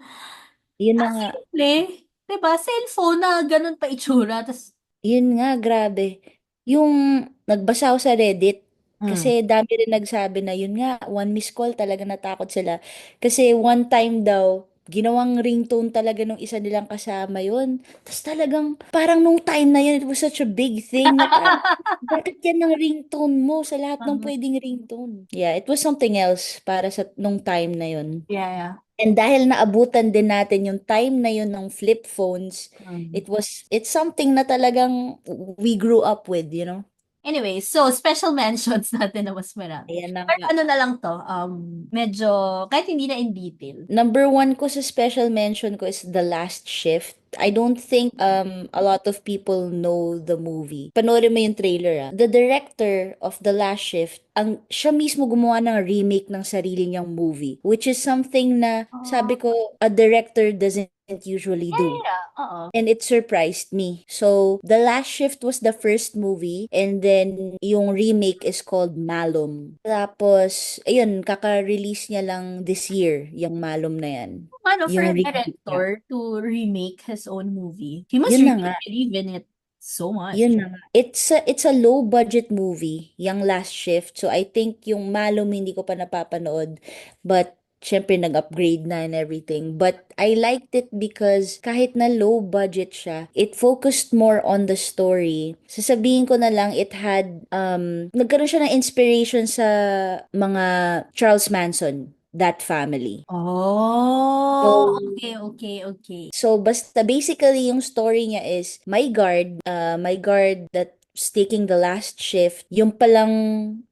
Yun na nga. simple. Di ba? Cellphone na ganun pa itsura. Tapos, Yun nga, grabe. Yung nagbasa ako sa Reddit, mm. kasi dami rin nagsabi na yun nga, one missed call talaga natakot sila. Kasi one time daw, ginawang ringtone talaga nung isa nilang kasama yun. Tapos talagang, parang nung time na yun, it was such a big thing na parang, bakit yan ang ringtone mo sa lahat ng pwedeng ringtone? Yeah, it was something else para sa nung time na yun. Yeah, yeah. And dahil naabutan din natin yung time na yun ng flip phones, Mm. it's something na talagang we grew up with, you know? Anyway, so special mentions natin na mas marami. Ayan na Pero nga. ano na lang to, medyo, kahit hindi na in detail. Number one ko sa special mention ko is The Last Shift. I don't think a lot of people know the movie. Panoorin mo yung trailer ah. The director of The Last Shift, siya mismo gumawa ng remake ng sarili niyang movie, which is something na sabi ko a director doesn't usually Yeah, do. yeah, oo. And it surprised me. So, The Last Shift was the first movie and then yung remake is called Malum. Tapos, ayun, kaka-release niya lang this year, yung Malum na yan. Ano, for Yung a remake niya. director to remake his own movie, he must Yun na really nga. believe in it so Yun much. na nga. It's a low budget movie, yung Last Shift. So I think yung Malum hindi ko pa napapanood, but syempre nag-upgrade na and everything. But I liked it because kahit na low budget siya, it focused more on the story. Sasabihin ko na lang, it had nagkaroon siya ng inspiration sa mga Charles Manson, that family. Oh, So, okay, okay, okay. So, basta basically yung story niya is my guard that's taking the last shift, yung palang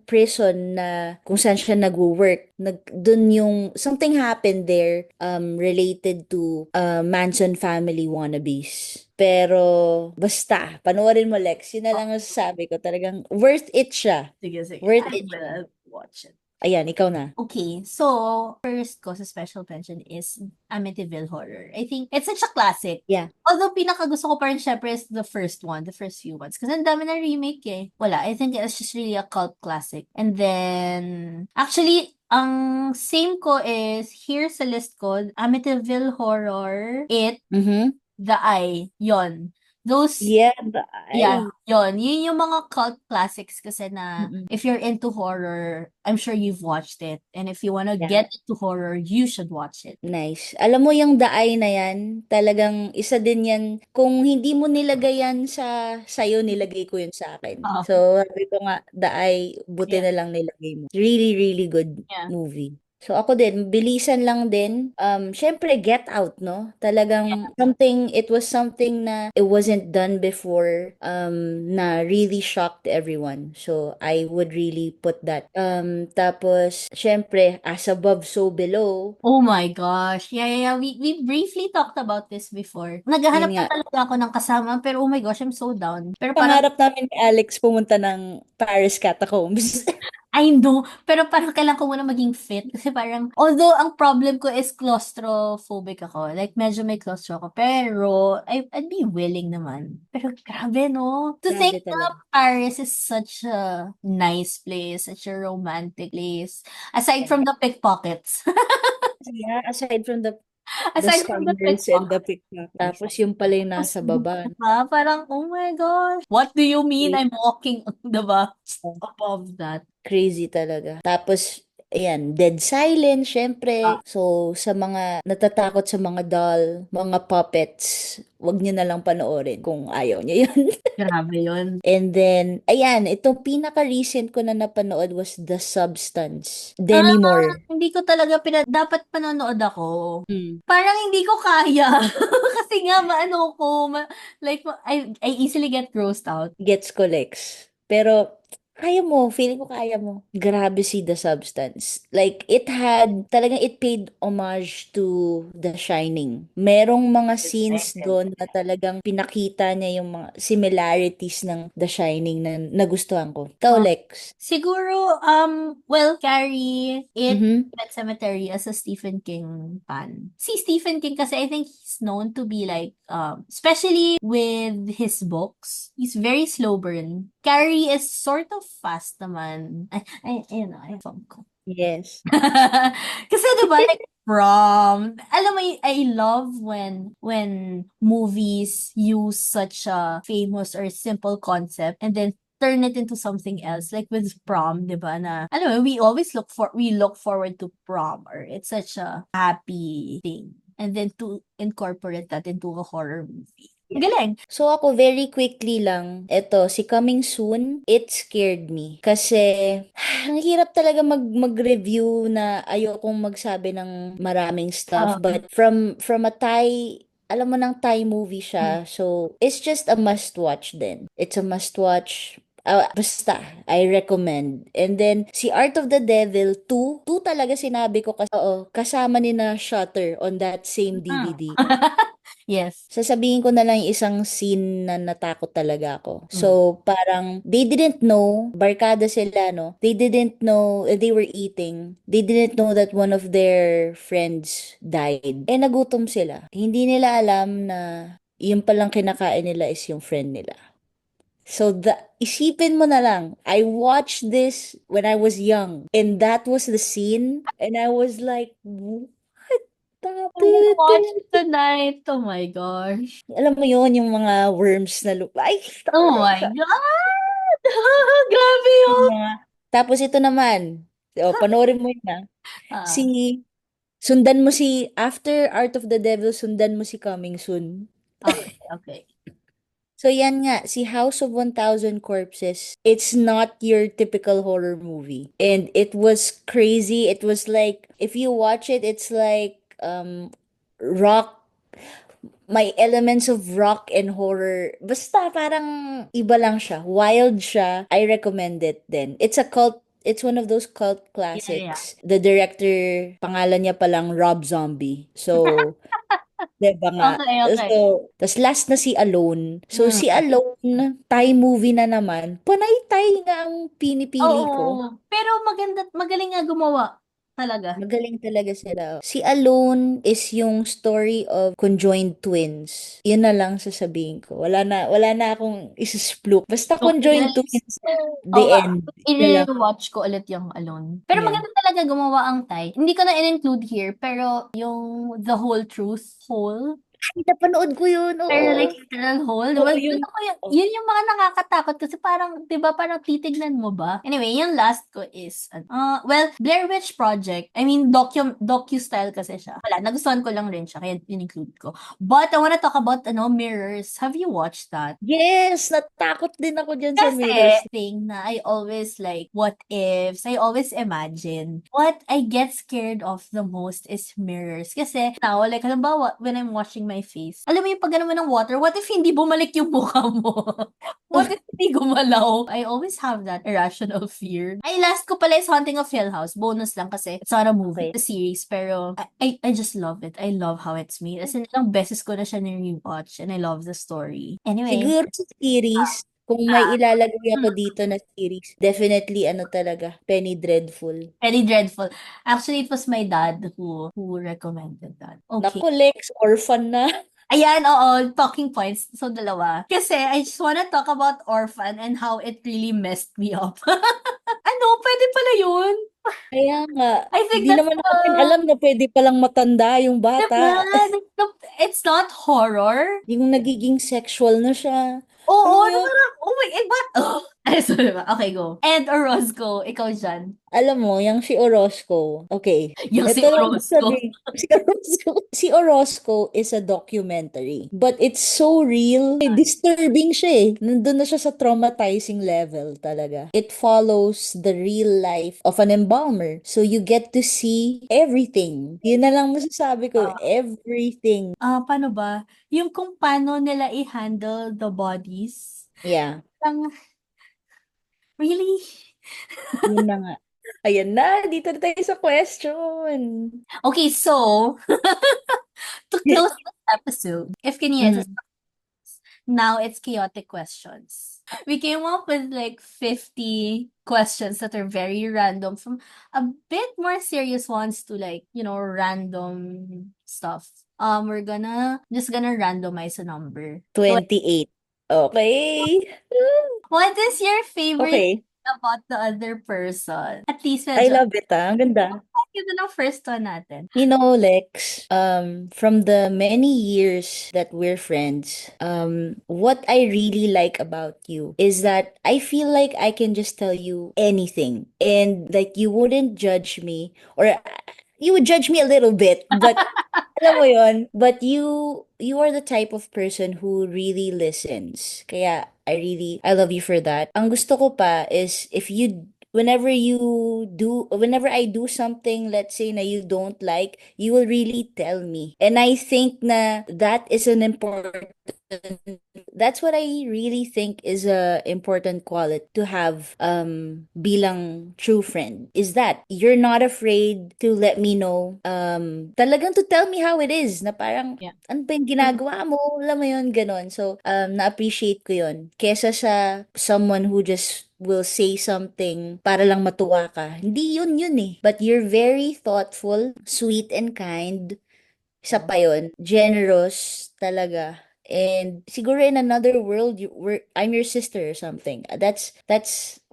prison na kung saan siya nagwo-work, dun yung something happened there related to Manson family wannabes. Pero basta, panoorin mo Lex, yun na lang ang sasabi ko, talagang worth it siya. Sige, sige. Worth I it siya. will watch it. Ayan, ikaw na. Okay, so first ko sa special mention is Amityville Horror. I think it's such a classic. Yeah. Although pinakagusto ko pa rin syempre is the first one, the first few ones. Kasi ang dami na remake eh. Wala, I think it's just really a cult classic. And then, actually, ang same ko is, here sa list ko, Amityville Horror, It, Mm-hmm. The Eye, yon. Those, Yeah, yeah, yun. Yun yung mga cult classics kasi na Mm-mm. if you're into horror, I'm sure you've watched it. And if you wanna Yeah. get into horror, you should watch it. Nice. Alam mo yung daay na yan, talagang isa din yan. Kung hindi mo nilagay yan sayo, nilagay ko yun sa akin. Oo. So, sabi ko nga, daay, buti Yeah. na lang nilagay mo. Really, really good Yeah. movie. So, ako din, bilisan lang din. Syempre, Get Out, no? Talagang it was something na it wasn't done before, na really shocked everyone. So, I would really put that. Tapos, syempre, As Above, So Below. Oh my gosh. Yeah, yeah, yeah. We briefly talked about this before. Naghahanap Yun na nga. talaga ako ng kasama, pero oh my gosh, I'm so down. Pero parang, Pangarap namin ni Alex pumunta ng Paris Catacombs. I know, pero parang kailangan ko muna maging fit. Kasi parang, although ang problem ko is claustrophobic ako, like medyo may claustro ako, pero I'd be willing naman. Pero grabe, no? To Grabe think na talaga. Paris is such a nice place, such a romantic place. Aside Yeah. from the pickpockets. Yeah, aside from the Aside from the scammers and the pickpockets. pickpockets. Tapos yung pala yung Tapos, nasa baba. diba? Parang, oh my gosh. What do you mean Crazy, I'm walking, diba? Above that. crazy talaga. Tapos, ayan, Dead Silence, syempre. So, sa mga natatakot sa mga doll, mga puppets, wag nyo na lang panoorin kung ayaw nyo yun. Grabe yun. And then, ayan, itong pinaka-recent ko na napanood was The Substance. Demi Moore. Hindi ko talaga dapat panonood ako. Mm. Parang hindi ko kaya. Kasi nga, maano ko, like, I easily get grossed out. Gets ko, Lex. Pero, Kaya mo, feeling ko kaya mo. Grabe si The Substance. Like, talagang it paid homage to The Shining. Merong mga scenes doon na talagang pinakita niya yung mga similarities ng The Shining na nagustuhan ko. Ikaw, Ah, Lex? siguro, well, Carrie, Mhm. Pet Cemetery as a Stephen King fan. Si Stephen King kasi I think he's known to be like, especially with his books, he's very slow burn. Carrie is sort of fast naman. Ayun na, ayun song ko. Yes. Kasi diba, like, alam mo, I love when movies use such a famous or simple concept and then turn it into something else. Like with prom, di ba, na, alam mo, we look forward to prom, or it's such a happy thing. And then to incorporate that into a horror movie. Ang galing. So ako, very quickly lang, eto, si Coming Soon, it scared me. Kasi, ang hirap talaga mag-review na ayokong magsabi ng maraming stuff. Um, But from a Thai, alam mo ng Thai movie siya. So, it's just a must-watch din. It's a must-watch. Basta, I recommend. And then, si Art of the Devil 2 talaga sinabi ko kasi, oo, kasama ni na Shutter on that same DVD. yes. Sasabihin ko na lang yung isang scene na natakot talaga ako. Mm. So, parang, they didn't know, barkada sila, no? They didn't know, they were eating. They didn't know that one of their friends died. Eh, nagutom sila. Hindi nila alam na yung palang kinakain nila is yung friend nila. So, isipin mo na lang, I watched this when I was young. And that was the scene. And I was like, what I'm gonna watch happened? it tonight. Oh my gosh. Alam mo yon yung mga worms na ay, Oh taray my siya. God! Grabe Yung yun! mga, tapos ito naman, panoorin mo yun na, si, Ah, sundan mo si, after Art of the Devil, sundan mo si Coming Soon. okay, okay. So yan nga, si House of 1,000 Corpses, it's not your typical horror movie. And it was crazy. It was like, if you watch it, it's like, rock, may elements of rock and horror. Basta parang iba lang siya. Wild siya. I recommend it then. It's one of those cult Yeah, yeah. classics. The director, pangalan niya palang Rob Zombie. So, diba nga? Okay, okay. So, tas last na si Alone. So, Mm. si Alone, Thai movie na naman. Panay-Thai nga ang pinipili ko. Oo. Pero magaling nga gumawa. Talaga. Magaling talaga sila. Si Alone is yung story of conjoined twins. Yun na lang sasabihin ko. Wala na akong isispluk. Basta So, conjoined yes. twins, Oo the nga. end. Yun na lang. I-watch ko ulit yung Alone. Pero Yeah. maganda talaga gumawa ang Thai. Hindi ko na in-include here, pero yung The Whole Truth, Whole, Ay, napanood ko yun. pero Oo. like literal hole, di ba? Oo, Gusto ko yun yung mga nakakatakot kasi parang, di ba, parang titignan mo ba? Anyway, yung last ko is, well, Blair Witch Project. I mean, docu-style kasi siya. Wala, nagustuhan ko lang rin siya, kaya in-include ko. But I wanna talk about, Mirrors. Have you watched that? Yes, natakot din ako dyan sa Kasi, Mirrors. thing na I always like, what ifs, I always imagine. What I get scared of the most is mirrors. Kasi now, like, halimbawa, when I'm washing my face, alam mo yung pag mo ng water, what if hindi bumalik yung mukha mo? What if hindi gumalaw? I always have that irrational fear. Ay, last ko pala is Haunting of Hill House. Bonus lang kasi it's not a movie, Okay. it's a series. Pero I just love it. I love how it's made. As in, ilang beses ko na siya ni-rewatch and I love the story. Anyway, Siguro sa series, kung may ilalagay ako dito na series, definitely ano talaga, Penny Dreadful. very dreadful. Actually, it was my dad who recommended that. Okay. Naku, Lex, orphan na. Ayan, oo, talking points. So, dalawa. Kasi I just wanna talk about Orphan and how it really messed me up. Ano, pwede pala yun? Kaya nga, I think di that's naman natin alam na pwede palang matanda yung diba? bata. It's not horror. Yung nagiging sexual na siya. Oo, Alam mo na yun? parang, oh my, what? Oh. Ay, sorry ba? Okay, go. And Orozco, ikaw dyan. Alam mo, yung si Orozco. Okay. Yung si Ito lang Orozco. sabi. Si Orozco. Si Orozco is a documentary. But it's so real. Disturbing siya eh. Nandun na siya sa traumatizing level talaga. It follows the real life of an embalmer. So you get to see everything. Yun na lang masasabi ko. Everything. Paano ba? Yung kung paano nila i-handle the bodies. Yeah. Ang Really? Yun na nga. Ayan na, dito na tayo sa question. Okay, so to close this episode, if kanina Mhm. now it's chaotic questions. We came up with like 50 questions that are very random, from a bit more serious ones to like, random stuff. We're just gonna randomize a number. So 28. Okay. what is your favorite Okay. thing about the other person? At least I medyo, love it, ah. Ang ganda. ito na first one natin. Lex, from the many years that we're friends, what I really like about you is that I feel like I can just tell you anything and like you wouldn't judge me, or you would judge me a little bit, but alam mo yon, but you are the type of person who really listens. Kaya I love you for that. Ang gusto ko pa is whenever I do something, let's say na you don't like, you will really tell me. And I think na that is an important that's what I really think is a important quality to have bilang true friend, is that you're not afraid to let me know, talagang to tell me how it is, na parang Yeah. ano ba yung ginagawa mo, alam mo yun, ganon. So na-appreciate ko yun kesa sa someone who just will say something para lang matuwa ka. Hindi yun eh, but you're very thoughtful, sweet and kind. Isa pa yun, generous talaga. And siguro in another world, I'm your sister or something. That's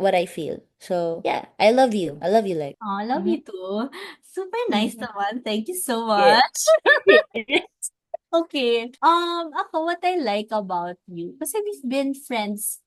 what I feel. So yeah, I love you. I love you, like. Oh, I love Mm-hmm. you too. Super nice Mm-hmm. naman. Thank you so much. Yes. Okay. Ako, what I like about you, kasi we've been friends.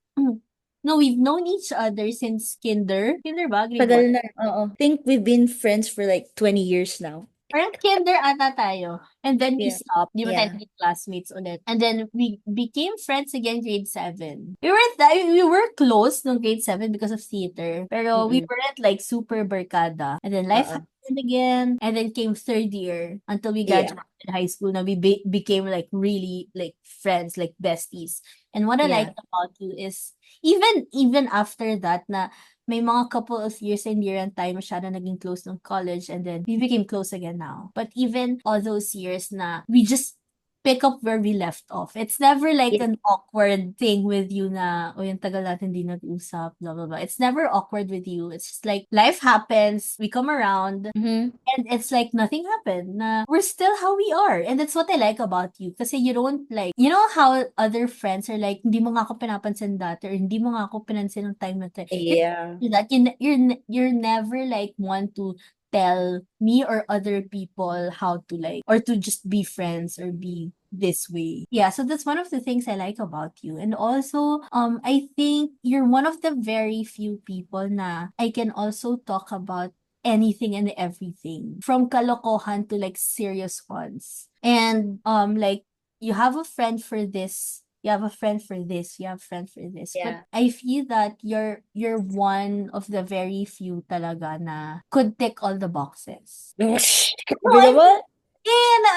No, we've known each other since kinder. Kinder ba? Grade Tagal 1? na. Oo. Think we've been friends for like 20 years now. Parang kinder ata tayo. And then we Yeah. stopped. Di ba tayo Yeah. naging classmates ulit? And then we became friends again grade 7. We were close nung grade 7 because of theater. Pero we Mm-mm. weren't like super barkada. And then life Oo. happened again. And then came third year until we Yeah. graduated high school. Now we became like really like friends, like besties. And what I Yeah. like about you is even after that na may mga couple of years and year and time masyado naging close ng college, and then we became close again now. But even all those years na we just pick up where we left off. It's never like Yeah. an awkward thing with you na, o yung tagal natin hindi nag-usap, blah, blah, blah. It's never awkward with you. It's just like life happens, we come around, Mm-hmm. and it's like nothing happened. Na we're still how we are. And that's what I like about you. Kasi you don't like, you know how other friends are like, hindi mo nga ako pinapansin dati, or hindi mo nga ako pinansin ng time na to. Yeah. That you're never like one to tell me or other people how to like, or to just be friends or be this way. Yeah, so that's one of the things I like about you. And also, I think you're one of the very few people na I can also talk about anything and everything, from kalokohan to like serious ones. And like, you have a friend for this, you have a friend for this, you have a friend for this. Yeah. But I feel that you're one of the very few talaga na could tick all the boxes. No, Grabe naman.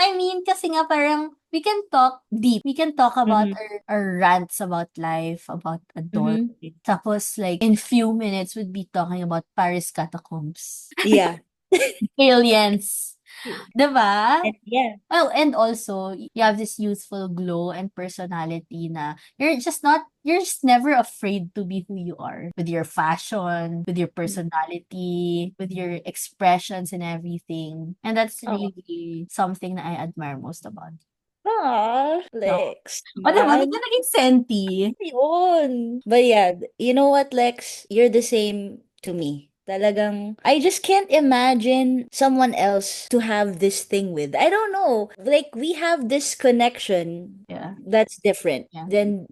I mean, kasi nga parang we can talk deep. We can talk about Mhm. our rants about life, about adult. Mhm. Tapos like in few minutes we'd be talking about Paris catacombs. Yeah. Aliens. Diba? And yeah. Oh, and also, you have this youthful glow and personality na you're just never afraid to be who you are. With your fashion, with your personality, with your expressions and everything. And that's Oh. really something that I admire most about you. Ah, No? Lex. O, diba? Man. Bigla naging senti. Yun. But yeah, you know what, Lex? You're the same to me. Talagang, I just can't imagine someone else to have this thing with. I don't know. Like, we have this connection Yeah. that's different. Yeah. Then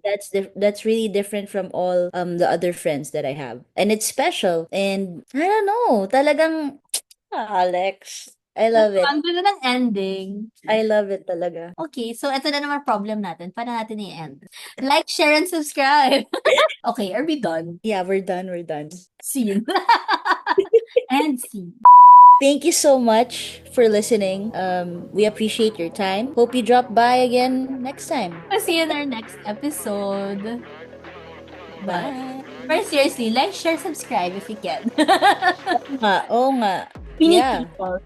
that's really different from all the other friends that I have. And it's special. And I don't know. Talagang, Alex. I love it. Ang ganda ng ending. I love it talaga. Okay, so ito na naman problem natin. Paano natin i-end? Like, share, and subscribe. Okay, are we done? Yeah, we're done. We're done. Scene. And scene. Thank you so much for listening. We appreciate your time. Hope you drop by again next time. We'll see you in our next episode. Bye. Bye. But seriously, like, share, subscribe if you can. Oo nga. We need Yeah. people.